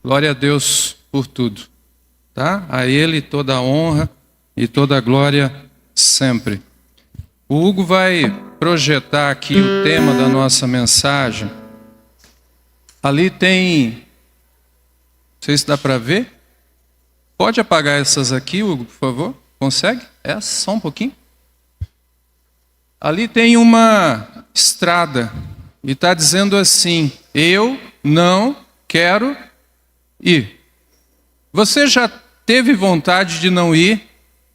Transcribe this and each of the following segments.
Glória a Deus por tudo, tá? A Ele toda a honra e toda a glória sempre. O Hugo vai projetar aqui o tema da nossa mensagem. Ali tem, não sei se dá para ver. Pode apagar essas aqui, Hugo, por favor? Consegue? Essa, só um pouquinho. Ali tem uma estrada e está dizendo assim: eu não quero ir. Você já teve vontade de não ir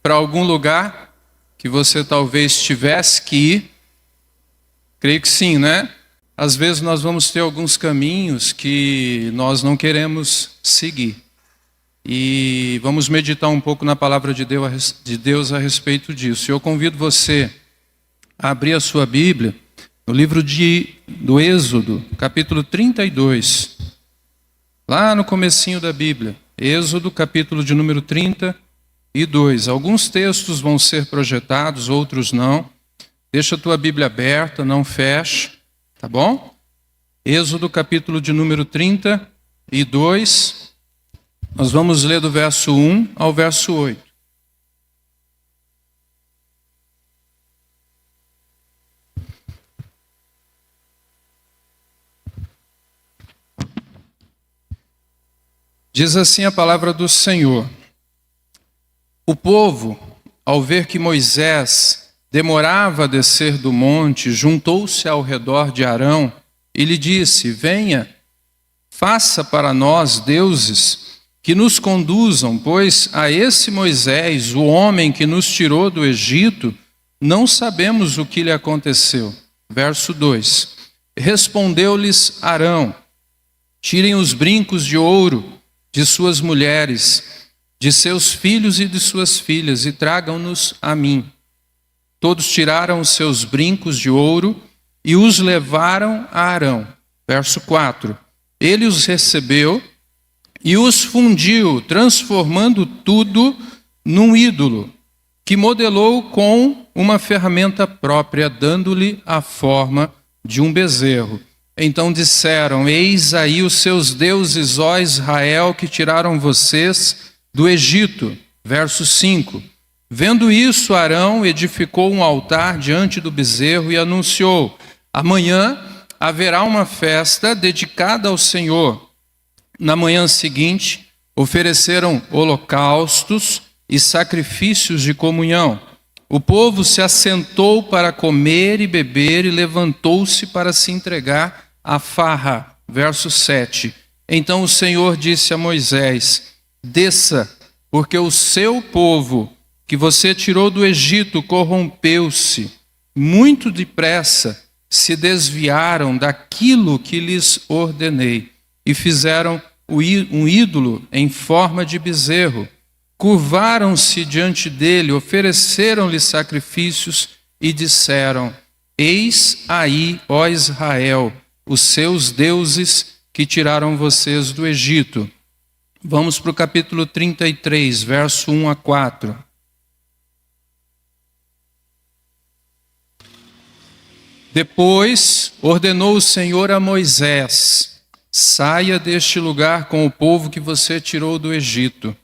para algum lugar que você talvez tivesse que ir? Creio que sim, né? Às vezes nós vamos ter alguns caminhos que nós não queremos seguir. E vamos meditar um pouco na palavra de Deus a respeito disso. Eu convido você a abrir a sua Bíblia no livro do Êxodo, capítulo 32. Lá no comecinho da Bíblia. Êxodo, capítulo de número 32. Alguns textos vão ser projetados, outros não. Deixa a tua Bíblia aberta, não feche, tá bom? Êxodo, capítulo de número 32. Nós vamos ler do verso 1 ao verso 8. Diz assim a palavra do Senhor: o povo, ao ver que Moisés demorava a descer do monte, juntou-se ao redor de Arão e lhe disse: venha, faça para nós deuses que nos conduzam, pois a esse Moisés, o homem que nos tirou do Egito, não sabemos o que lhe aconteceu. Verso 2. Respondeu-lhes Arão: tirem os brincos de ouro de suas mulheres, de seus filhos e de suas filhas, e tragam-nos a mim. Todos tiraram os seus brincos de ouro e os levaram a Arão. Verso 4. Ele os recebeu e os fundiu, transformando tudo num ídolo, que modelou com uma ferramenta própria, dando-lhe a forma de um bezerro. Então disseram: eis aí os seus deuses, ó Israel, que tiraram vocês do Egito. Verso 5. Vendo isso, Arão edificou um altar diante do bezerro e anunciou: amanhã haverá uma festa dedicada ao Senhor. Na manhã seguinte, ofereceram holocaustos e sacrifícios de comunhão. O povo se assentou para comer e beber e levantou-se para se entregar à farra. Verso 7. Então o Senhor disse a Moisés: desça, porque o seu povo, que você tirou do Egito, corrompeu-se. Muito depressa se desviaram daquilo que lhes ordenei e fizeram um ídolo em forma de bezerro. Curvaram-se diante dele, ofereceram-lhe sacrifícios e disseram: eis aí, ó Israel, os seus deuses que tiraram vocês do Egito. Vamos para o capítulo 33, verso 1 a 4. Depois ordenou o Senhor a Moisés: saia deste lugar com o povo que você tirou do Egito,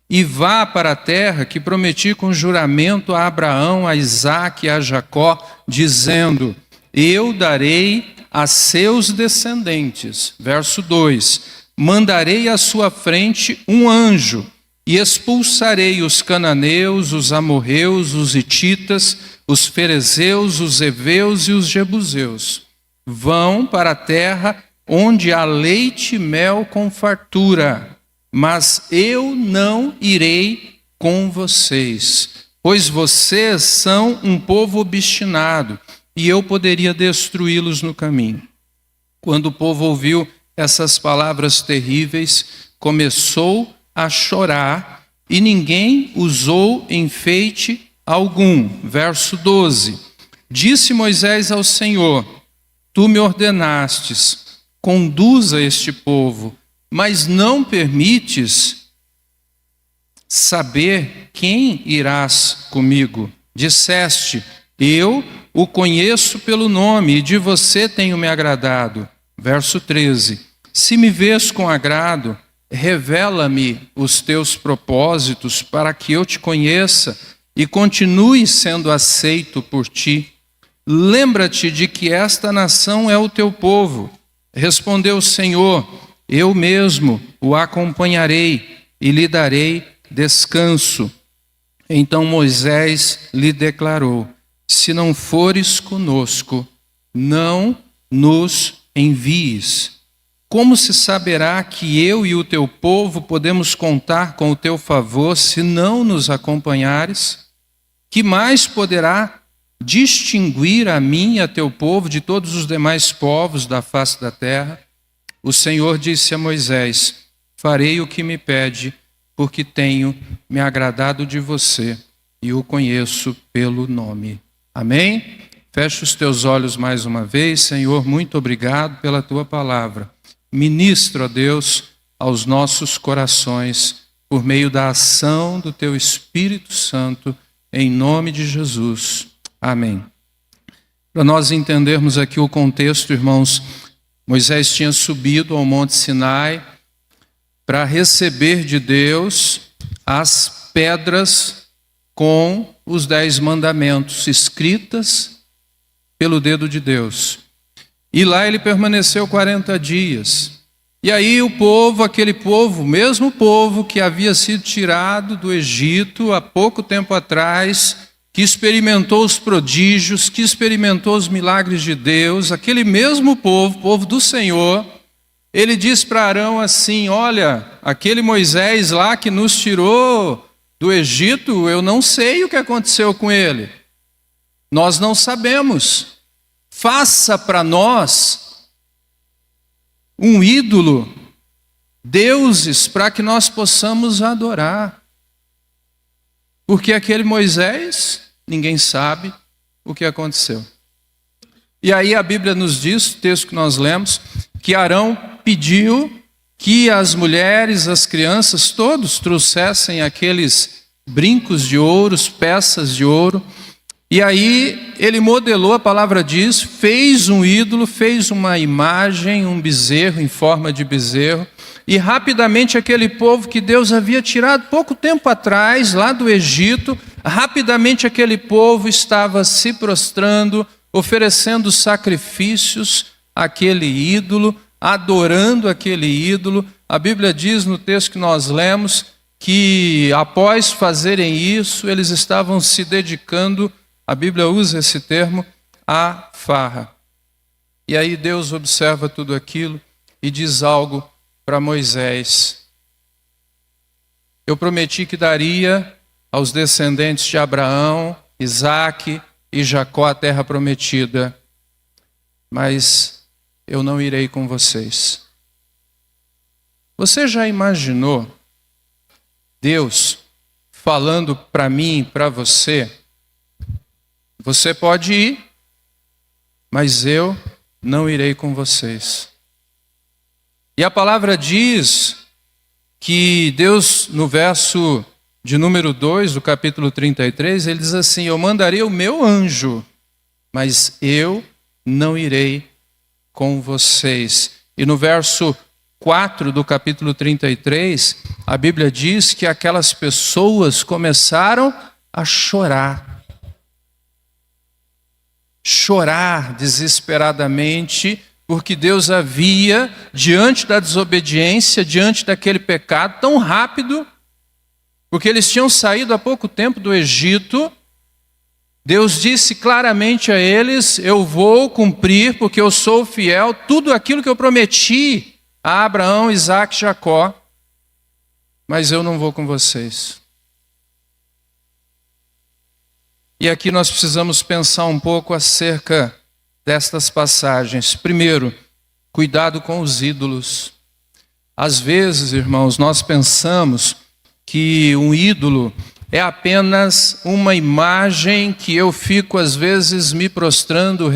e vá para a terra que prometi com juramento a Abraão, a Isaque e a Jacó, dizendo: eu darei a seus descendentes. Verso 2: mandarei à sua frente um anjo, e expulsarei os cananeus, os amorreus, os hititas, os ferezeus, os heveus e os jebuseus. Vão para a terra onde há leite e mel com fartura, mas eu não irei com vocês, pois vocês são um povo obstinado, e eu poderia destruí-los no caminho. Quando o povo ouviu essas palavras terríveis, começou a chorar, e ninguém usou enfeite algum. Verso 12. Disse Moisés ao Senhor: tu me ordenastes, conduza este povo, mas não permites saber quem irás comigo. Disseste: eu o conheço pelo nome, e de você tenho me agradado. Verso 13. Se me vês com agrado, revela-me os teus propósitos para que eu te conheça e continue sendo aceito por ti. Lembra-te de que esta nação é o teu povo. Respondeu o Senhor: eu mesmo o acompanharei e lhe darei descanso. Então Moisés lhe declarou: se não fores conosco, não nos envies. Como se saberá que eu e o teu povo podemos contar com o teu favor se não nos acompanhares? Que mais poderá distinguir a mim e a teu povo de todos os demais povos da face da terra? O Senhor disse a Moisés: farei o que me pede, porque tenho me agradado de você e o conheço pelo nome. Amém? Fecha os teus olhos mais uma vez. Senhor, muito obrigado pela tua palavra. Ministra, ó Deus, aos nossos corações, por meio da ação do teu Espírito Santo, em nome de Jesus. Amém. Para nós entendermos aqui o contexto, irmãos, Moisés tinha subido ao Monte Sinai para receber de Deus as pedras com os 10 mandamentos escritas pelo dedo de Deus. E lá ele permaneceu 40 dias. E aí o povo, aquele povo, o mesmo povo que havia sido tirado do Egito há pouco tempo atrás, que experimentou os prodígios, que experimentou os milagres de Deus, aquele mesmo povo, povo do Senhor, ele diz para Arão assim: olha, aquele Moisés lá que nos tirou do Egito, eu não sei o que aconteceu com ele. Nós não sabemos. Faça para nós um ídolo, deuses, para que nós possamos adorar. Porque aquele Moisés, ninguém sabe o que aconteceu. E aí a Bíblia nos diz, o texto que nós lemos, que Arão pediu que as mulheres, as crianças, todos trouxessem aqueles brincos de ouro, peças de ouro. E aí ele modelou, a palavra diz, fez um ídolo, fez uma imagem, um bezerro em forma de bezerro. E rapidamente aquele povo que Deus havia tirado pouco tempo atrás, lá do Egito, rapidamente aquele povo estava se prostrando, oferecendo sacrifícios àquele ídolo, adorando aquele ídolo. A Bíblia diz no texto que nós lemos que após fazerem isso, eles estavam se dedicando, a Bíblia usa esse termo, à farra. E aí Deus observa tudo aquilo e diz algo para Moisés: eu prometi que daria aos descendentes de Abraão, Isaque e Jacó a terra prometida, mas eu não irei com vocês. Você já imaginou Deus falando para mim e para você: você pode ir, mas eu não irei com vocês. E a palavra diz que Deus, no verso de número 2 do capítulo 33, ele diz assim: eu mandarei o meu anjo, mas eu não irei com vocês. E no verso 4 do capítulo 33, a Bíblia diz que aquelas pessoas começaram a chorar. Chorar desesperadamente, porque Deus havia, diante da desobediência, diante daquele pecado tão rápido, porque eles tinham saído há pouco tempo do Egito, Deus disse claramente a eles: eu vou cumprir, porque eu sou fiel, tudo aquilo que eu prometi a Abraão, Isaque e Jacó, mas eu não vou com vocês. E aqui nós precisamos pensar um pouco acerca destas passagens. Primeiro, cuidado com os ídolos. Às vezes, irmãos, nós pensamos que um ídolo é apenas uma imagem que eu fico, às vezes, me prostrando,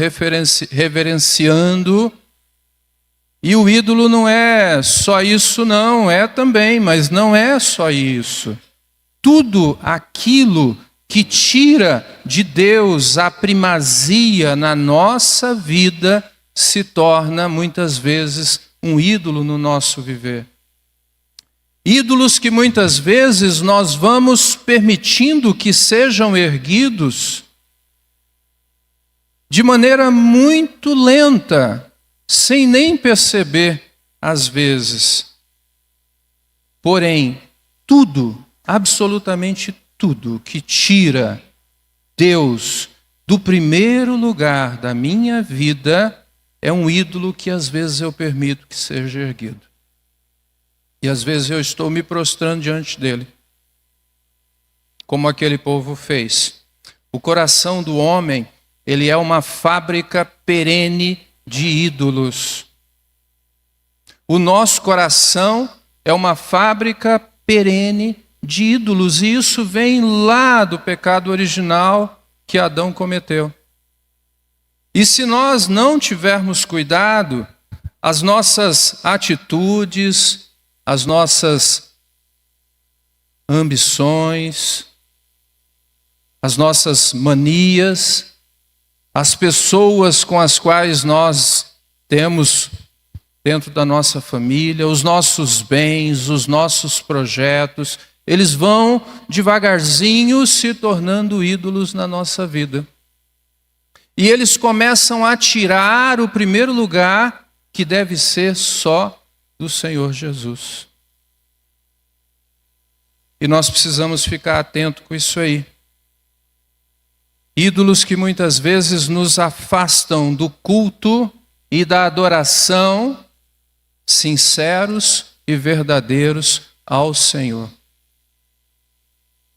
reverenciando. E o ídolo não é só isso, não. É também, mas não é só isso. Tudo aquilo que tira de Deus a primazia na nossa vida se torna, muitas vezes, um ídolo no nosso viver. Ídolos que muitas vezes nós vamos permitindo que sejam erguidos de maneira muito lenta, sem nem perceber às vezes. Porém, tudo, absolutamente tudo que tira Deus do primeiro lugar da minha vida é um ídolo que às vezes eu permito que seja erguido. E às vezes eu estou me prostrando diante dele, como aquele povo fez. O coração do homem, ele é uma fábrica perene de ídolos. O nosso coração é uma fábrica perene de ídolos, e isso vem lá do pecado original que Adão cometeu. E se nós não tivermos cuidado, as nossas atitudes, as nossas ambições, as nossas manias, as pessoas com as quais nós temos dentro da nossa família, os nossos bens, os nossos projetos, eles vão devagarzinho se tornando ídolos na nossa vida. E eles começam a tirar o primeiro lugar que deve ser só do Senhor Jesus. E nós precisamos ficar atentos com isso aí. Ídolos que muitas vezes nos afastam do culto e da adoração sinceros e verdadeiros ao Senhor.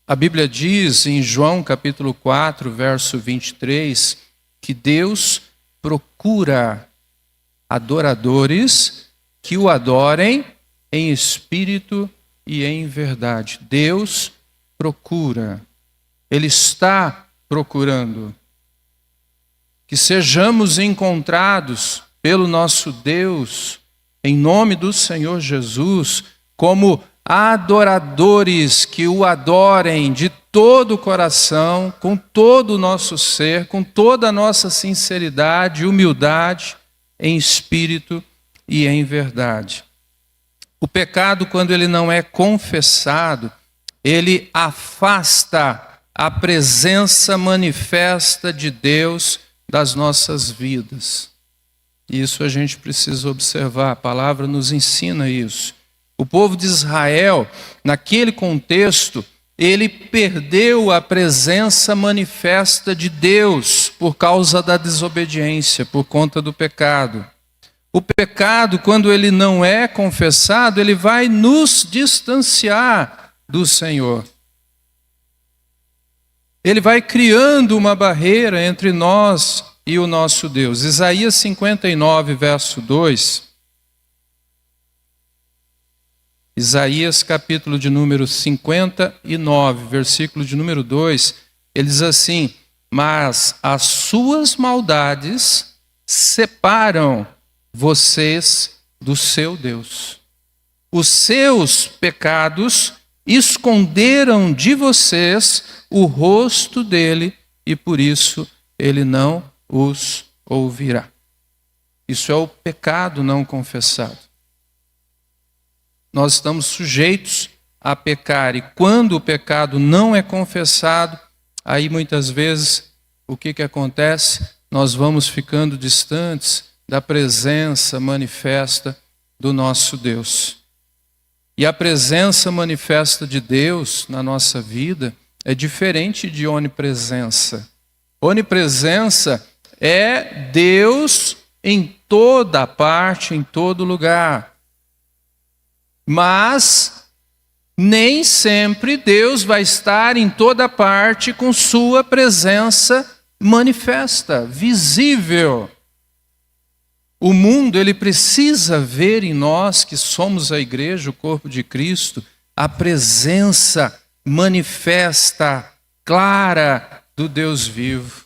A Bíblia diz em João capítulo 4, verso 23, que Deus procura adoradores que o adorem em espírito e em verdade. Deus procura, Ele está procurando que sejamos encontrados pelo nosso Deus, em nome do Senhor Jesus, como adoradores que o adorem de todo o coração, com todo o nosso ser, com toda a nossa sinceridade e humildade, em espírito e em verdade. O pecado, quando ele não é confessado, ele afasta a presença manifesta de Deus das nossas vidas. Isso a gente precisa observar, a palavra nos ensina isso. O povo de Israel, naquele contexto, ele perdeu a presença manifesta de Deus por causa da desobediência, por conta do pecado. O pecado, quando ele não é confessado, ele vai nos distanciar do Senhor. Ele vai criando uma barreira entre nós e o nosso Deus. Isaías 59, verso 2. Isaías, capítulo de número 59, versículo de número 2, ele diz assim: mas as suas maldades separam vocês do seu Deus. Os seus pecados esconderam de vocês o rosto dele, e por isso ele não os ouvirá. Isso é o pecado não confessado. Nós estamos sujeitos a pecar, e quando o pecado não é confessado, aí muitas vezes o que acontece? Nós vamos ficando distantes da presença manifesta do nosso Deus. E a presença manifesta de Deus na nossa vida é diferente de onipresença. Onipresença é Deus em toda parte, em todo lugar. Mas nem sempre Deus vai estar em toda parte com sua presença manifesta, visível. O mundo, ele precisa ver em nós, que somos a igreja, o corpo de Cristo, a presença manifesta, clara do Deus vivo.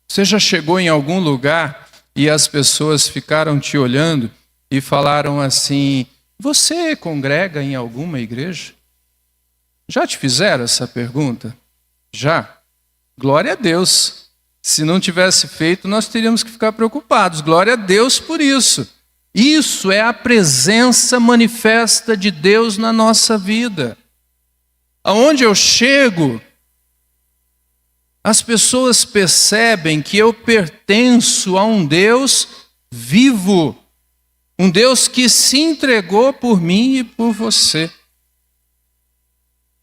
Você já chegou em algum lugar e as pessoas ficaram te olhando e falaram assim: você congrega em alguma igreja? Já te fizeram essa pergunta? Já? Glória a Deus. Se não tivesse feito, nós teríamos que ficar preocupados. Glória a Deus por isso. Isso é a presença manifesta de Deus na nossa vida. Aonde eu chego, as pessoas percebem que eu pertenço a um Deus vivo, um Deus que se entregou por mim e por você.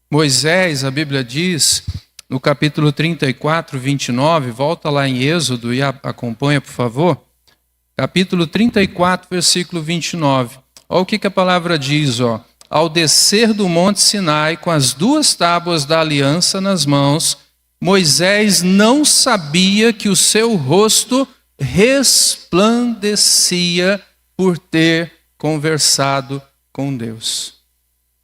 Moisés, a Bíblia diz, no capítulo 34, 29, volta lá em Êxodo e acompanha, por favor. Capítulo 34, versículo 29. Olha o que a palavra diz, ó. Ao descer do monte Sinai com as 2 tábuas da aliança nas mãos, Moisés não sabia que o seu rosto resplandecia por ter conversado com Deus.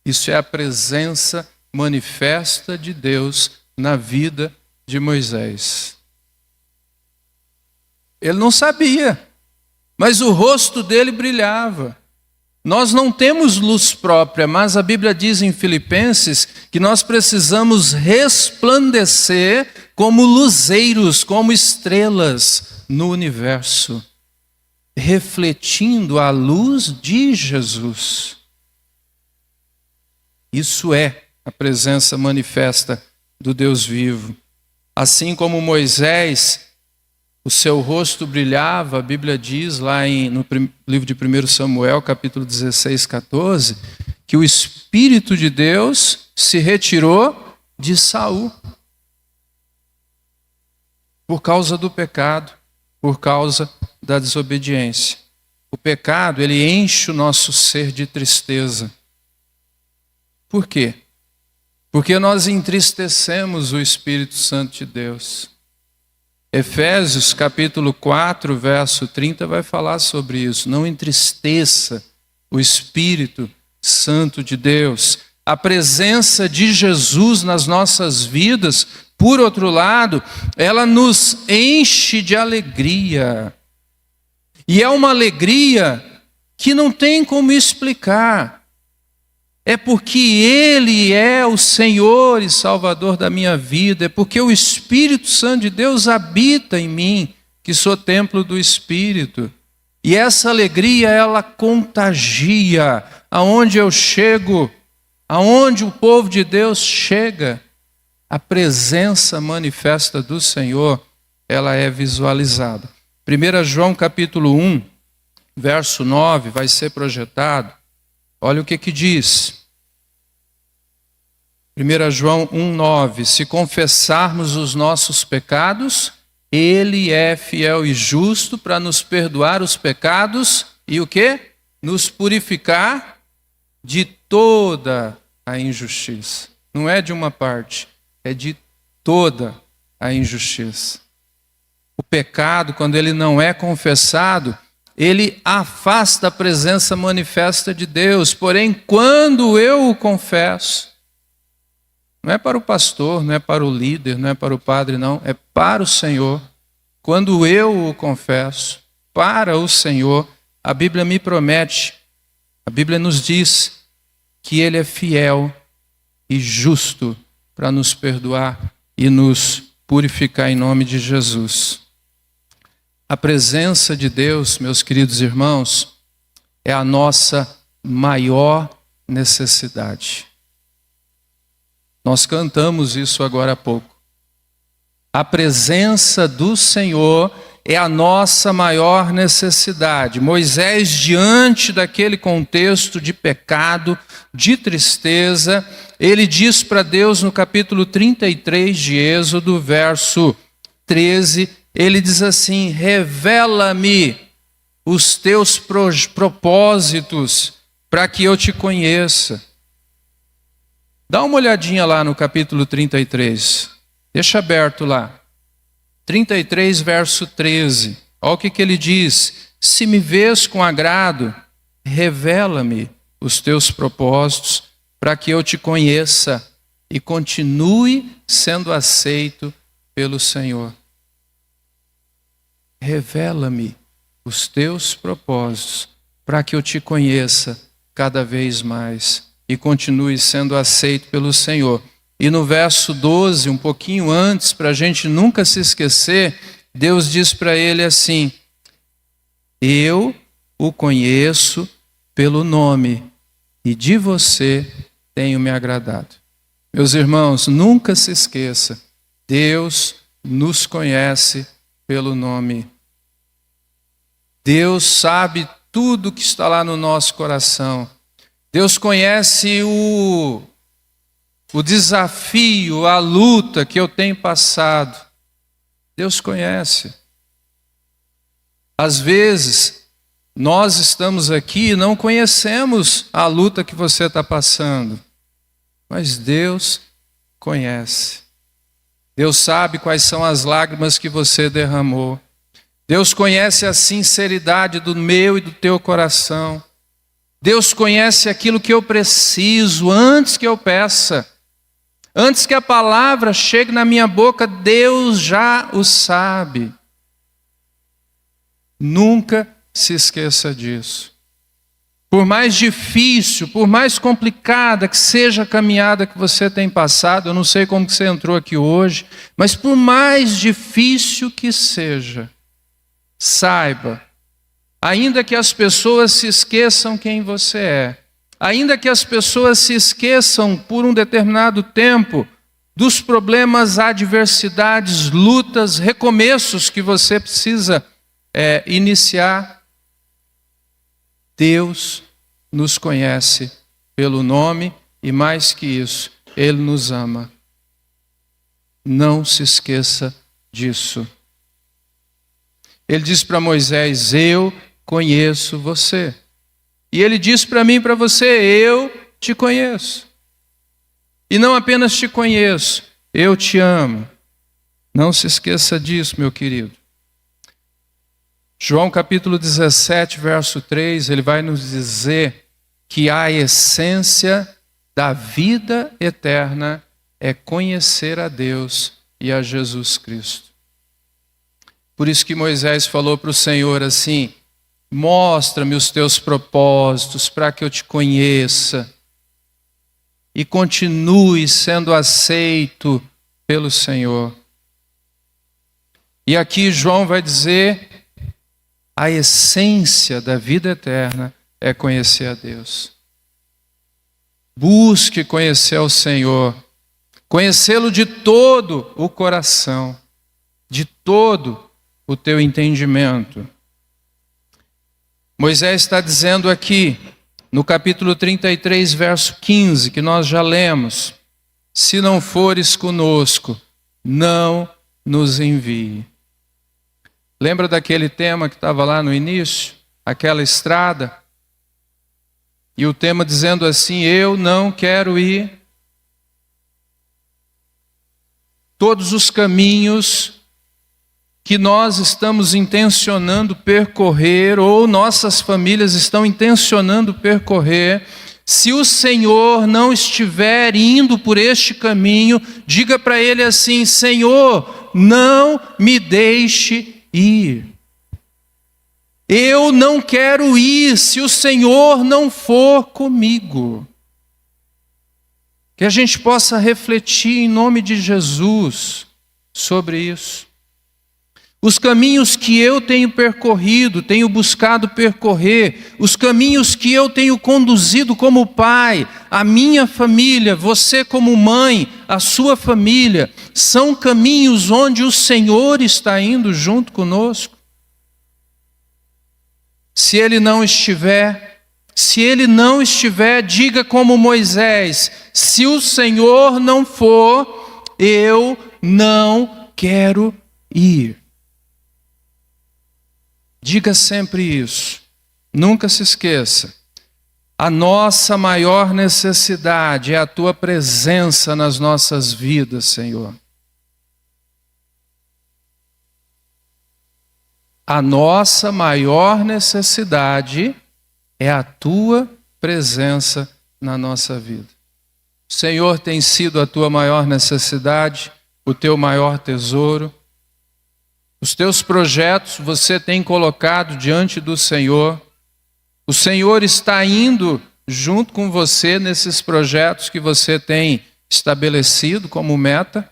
Isso é a presença manifesta de Deus na vida de Moisés. Ele não sabia, mas o rosto dele brilhava. Nós não temos luz própria, mas a Bíblia diz em Filipenses que nós precisamos resplandecer como luzeiros, como estrelas no universo, refletindo a luz de Jesus. Isso é a presença manifesta do Deus vivo. Assim como Moisés, o seu rosto brilhava, a Bíblia diz lá no livro de 1 Samuel, capítulo 16, 14, que o Espírito de Deus se retirou de Saul. Por causa do pecado, por causa da desobediência. O pecado, ele enche o nosso ser de tristeza. Por quê? Porque nós entristecemos o Espírito Santo de Deus. Efésios capítulo 4, verso 30 vai falar sobre isso. Não entristeça o Espírito Santo de Deus. A presença de Jesus nas nossas vidas, por outro lado, ela nos enche de alegria. E é uma alegria que não tem como explicar. É porque Ele é o Senhor e Salvador da minha vida, é porque o Espírito Santo de Deus habita em mim, que sou templo do Espírito. E essa alegria, ela contagia aonde eu chego, aonde o povo de Deus chega. A presença manifesta do Senhor, ela é visualizada. 1 João capítulo 1, verso 9, vai ser projetado. Olha o que diz. 1 João 1,9. Se confessarmos os nossos pecados, Ele é fiel e justo para nos perdoar os pecados e o quê? Nos purificar de toda a injustiça. Não é de uma parte, é de toda a injustiça. O pecado, quando ele não é confessado, ele afasta a presença manifesta de Deus. Porém, quando eu o confesso, não é para o pastor, não é para o líder, não é para o padre, não. É para o Senhor. Quando eu o confesso, para o Senhor, a Bíblia me promete, a Bíblia nos diz que Ele é fiel e justo para nos perdoar e nos purificar em nome de Jesus. A presença de Deus, meus queridos irmãos, é a nossa maior necessidade. Nós cantamos isso agora há pouco. A presença do Senhor é a nossa maior necessidade. Moisés, diante daquele contexto de pecado, de tristeza, ele diz para Deus no capítulo 33 de Êxodo, verso 13, ele diz assim: revela-me os teus propósitos para que eu te conheça. Dá uma olhadinha lá no capítulo 33. Deixa aberto lá. 33, verso 13. Olha o que ele diz. Se me vês com agrado, revela-me os teus propósitos para que eu te conheça e continue sendo aceito pelo Senhor. Revela-me os teus propósitos para que eu te conheça cada vez mais e continue sendo aceito pelo Senhor. E no verso 12, um pouquinho antes, para a gente nunca se esquecer, Deus diz para ele assim: eu o conheço pelo nome e de você tenho me agradado. Meus irmãos, nunca se esqueça, Deus nos conhece pelo nome. Deus sabe tudo que está lá no nosso coração. Deus conhece o desafio, a luta que eu tenho passado. Deus conhece. Às vezes, nós estamos aqui e não conhecemos a luta que você está passando. Mas Deus conhece. Deus sabe quais são as lágrimas que você derramou. Deus conhece a sinceridade do meu e do teu coração. Deus conhece aquilo que eu preciso antes que eu peça. Antes que a palavra chegue na minha boca, Deus já o sabe. Nunca se esqueça disso. Por mais difícil, por mais complicada que seja a caminhada que você tem passado, eu não sei como que você entrou aqui hoje, mas por mais difícil que seja, saiba, ainda que as pessoas se esqueçam quem você é, ainda que as pessoas se esqueçam por um determinado tempo dos problemas, adversidades, lutas, recomeços que você precisa iniciar, Deus nos conhece pelo nome e mais que isso, Ele nos ama. Não se esqueça disso. Ele diz para Moisés, eu conheço você. E Ele diz para mim e para você, eu te conheço. E não apenas te conheço, eu te amo. Não se esqueça disso, meu querido. João capítulo 17, verso 3, ele vai nos dizer que a essência da vida eterna é conhecer a Deus e a Jesus Cristo. Por isso que Moisés falou para o Senhor assim, mostra-me os teus propósitos para que eu te conheça e continue sendo aceito pelo Senhor. E aqui João vai dizer, a essência da vida eterna é conhecer a Deus. Busque conhecer ao Senhor, conhecê-lo de todo o coração, de todo o teu entendimento. Moisés está dizendo aqui, no capítulo 33, verso 15, que nós já lemos, se não fores conosco, não nos envie. Lembra daquele tema que estava lá no início? Aquela estrada? E o tema dizendo assim, eu não quero ir. Todos os caminhos que nós estamos intencionando percorrer, ou nossas famílias estão intencionando percorrer, se o Senhor não estiver indo por este caminho, diga para Ele assim, Senhor, não me deixe ir. Eu não quero ir se o Senhor não for comigo. Que a gente possa refletir em nome de Jesus sobre isso. Os caminhos que eu tenho percorrido, tenho buscado percorrer, os caminhos que eu tenho conduzido como pai, a minha família, você como mãe, a sua família, são caminhos onde o Senhor está indo junto conosco. Se Ele não estiver, diga como Moisés, se o Senhor não for, eu não quero ir. Diga sempre isso, nunca se esqueça. A nossa maior necessidade é a Tua presença nas nossas vidas, Senhor. A nossa maior necessidade é a Tua presença na nossa vida. O Senhor tem sido a tua maior necessidade, o teu maior tesouro. Os teus projetos você tem colocado diante do Senhor. O Senhor está indo junto com você nesses projetos que você tem estabelecido como meta.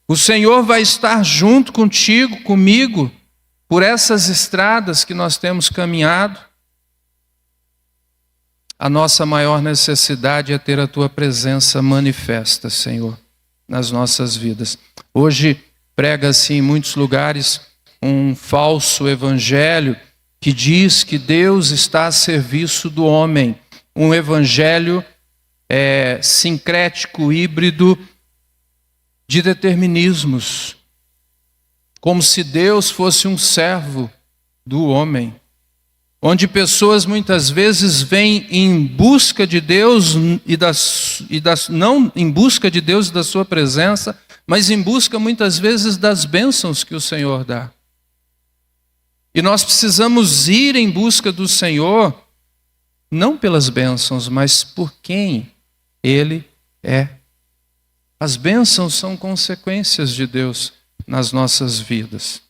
O Senhor vai estar junto contigo, comigo, por essas estradas que nós temos caminhado, a nossa maior necessidade é ter a Tua presença manifesta, Senhor, nas nossas vidas. Hoje prega-se em muitos lugares um falso evangelho que diz que Deus está a serviço do homem. Um evangelho sincrético, híbrido, de determinismos. Como se Deus fosse um servo do homem. Onde pessoas muitas vezes vêm em busca de Deus não em busca de Deus e da sua presença, mas em busca muitas vezes das bênçãos que o Senhor dá. E nós precisamos ir em busca do Senhor, não pelas bênçãos, mas por quem Ele é. As bênçãos são consequências de Deus nas nossas vidas.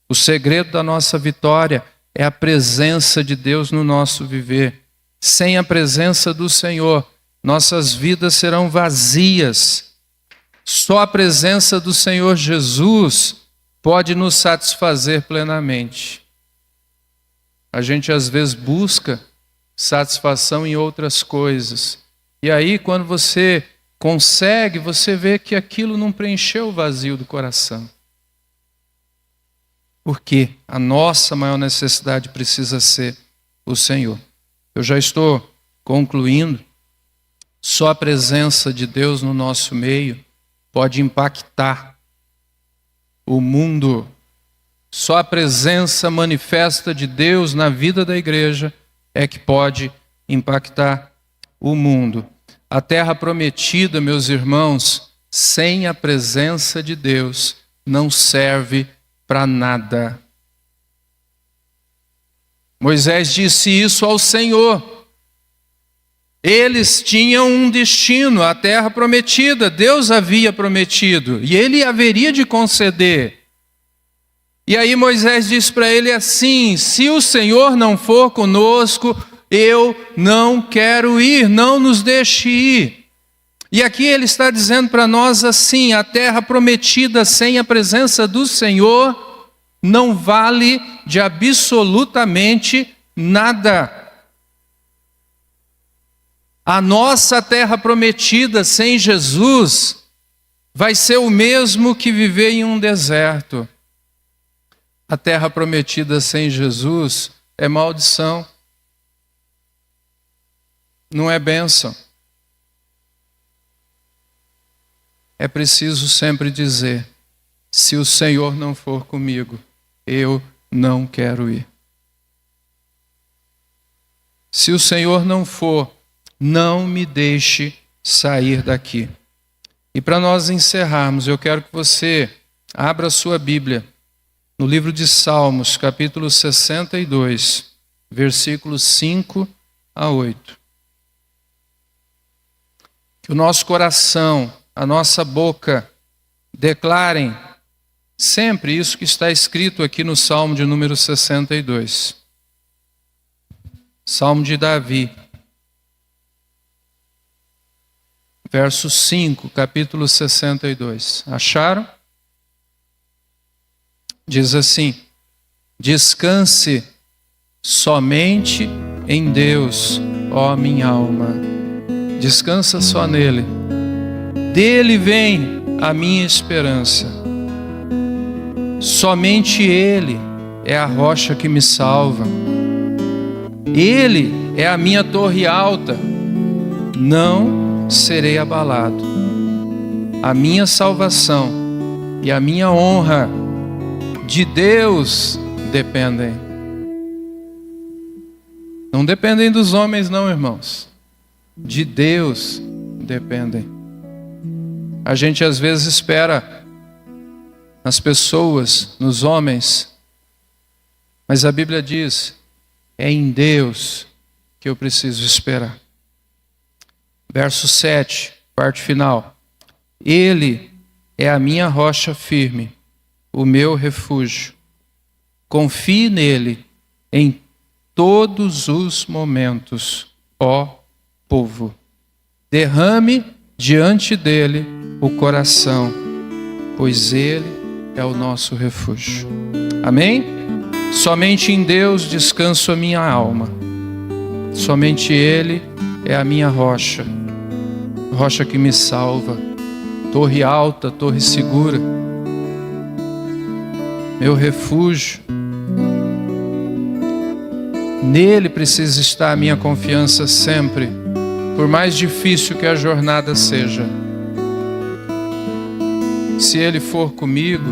O segredo da nossa vitória é a presença de Deus no nosso viver. Sem a presença do Senhor, nossas vidas serão vazias. Só a presença do Senhor Jesus pode nos satisfazer plenamente. A gente às vezes busca satisfação em outras coisas. E aí, quando você consegue, você vê que aquilo não preencheu o vazio do coração. Porque a nossa maior necessidade precisa ser o Senhor. Eu já estou concluindo. Só a presença de Deus no nosso meio pode impactar o mundo. Só a presença manifesta de Deus na vida da igreja é que pode impactar o mundo. A terra prometida, meus irmãos, sem a presença de Deus, não serve para nada. Moisés disse isso ao Senhor. Eles tinham um destino, a terra prometida, Deus havia prometido, e Ele haveria de conceder. E aí Moisés disse para ele assim: se o Senhor não for conosco, eu não quero ir, não nos deixe ir. E aqui ele está dizendo para nós assim: a terra prometida sem a presença do Senhor não vale de absolutamente nada. A nossa terra prometida sem Jesus vai ser o mesmo que viver em um deserto. A terra prometida sem Jesus é maldição, não é bênção. É preciso sempre dizer: se o Senhor não for comigo, eu não quero ir. Se o Senhor não for, não me deixe sair daqui. E para nós encerrarmos, eu quero que você abra a sua Bíblia no livro de Salmos, capítulo 62, versículos 5 a 8. Que o nosso coração, a nossa boca, declarem sempre isso que está escrito aqui no Salmo de número 62. Salmo de Davi. Verso 5, capítulo 62. Acharam? Diz assim: descanse somente em Deus, ó minha alma. Descansa só nele. Dele vem a minha esperança. Somente Ele é a rocha que me salva. Ele é a minha torre alta. Não serei abalado. A minha salvação e a minha honra de Deus dependem. Não dependem dos homens, não, irmãos. De Deus dependem. A gente às vezes espera nas pessoas, nos homens, mas a Bíblia diz: é em Deus que eu preciso esperar. Verso 7, parte final. Ele é a minha rocha firme, o meu refúgio. Confie nele em todos os momentos, ó povo. Derrame diante dele o coração, pois ele é o nosso refúgio. Amém? Somente em Deus descanso a minha alma. Somente Ele é a minha rocha, rocha que me salva, torre alta, torre segura, meu refúgio. Nele precisa estar a minha confiança sempre, por mais difícil que a jornada seja. Se Ele for comigo,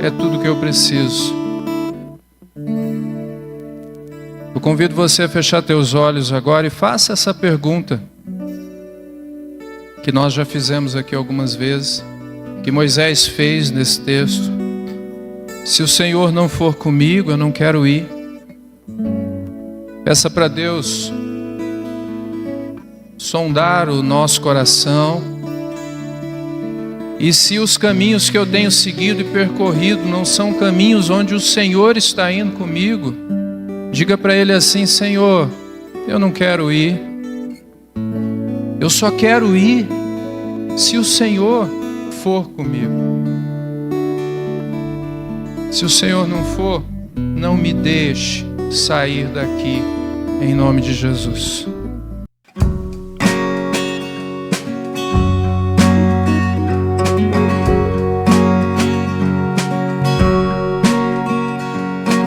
é tudo que eu preciso. Eu convido você a fechar teus olhos agora e faça essa pergunta que nós já fizemos aqui algumas vezes, que Moisés fez nesse texto. Se o Senhor não for comigo, eu não quero ir. Peça para Deus sondar o nosso coração. E se os caminhos que eu tenho seguido e percorrido não são caminhos onde o Senhor está indo comigo, diga para Ele assim: Senhor, eu não quero ir. Eu só quero ir se o Senhor for comigo. Se o Senhor não for, não me deixe sair daqui, em nome de Jesus.